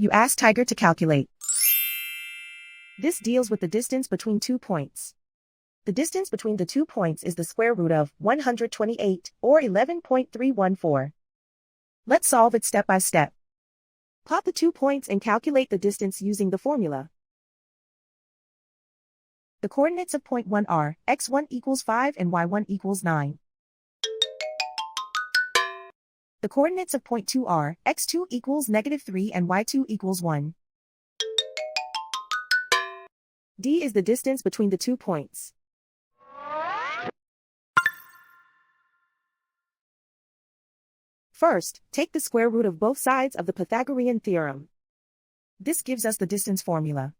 You ask Tiger to calculate. This deals with the distance between 2 points. The distance between the 2 points is the square root of 128, or 11.314. Let's solve it step by step. Plot the 2 points and calculate the distance using the formula. The coordinates of point 1 are x1 equals 5 and y1 equals 9. The coordinates of point 2 are x2 equals -3 and y2 equals 1. D is the distance between the 2 points. First, take the square root of both sides of the Pythagorean theorem. This gives us the distance formula.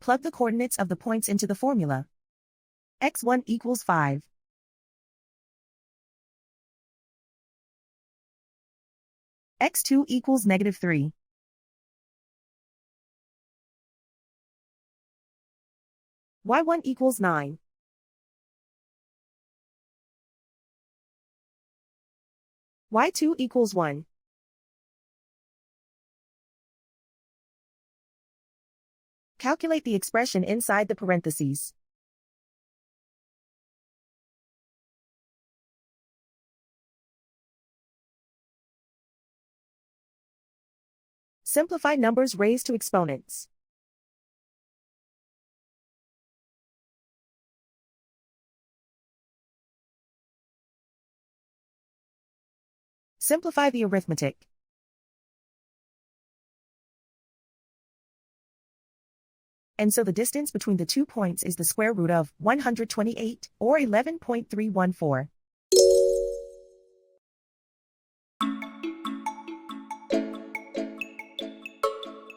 Plug the coordinates of the points into the formula. x1 equals 5. x2 equals -3. y1 equals 9. y2 equals 1. Calculate the expression inside the parentheses. Simplify numbers raised to exponents. Simplify the arithmetic. And so the distance between the 2 points is the square root of 128, or 11.314.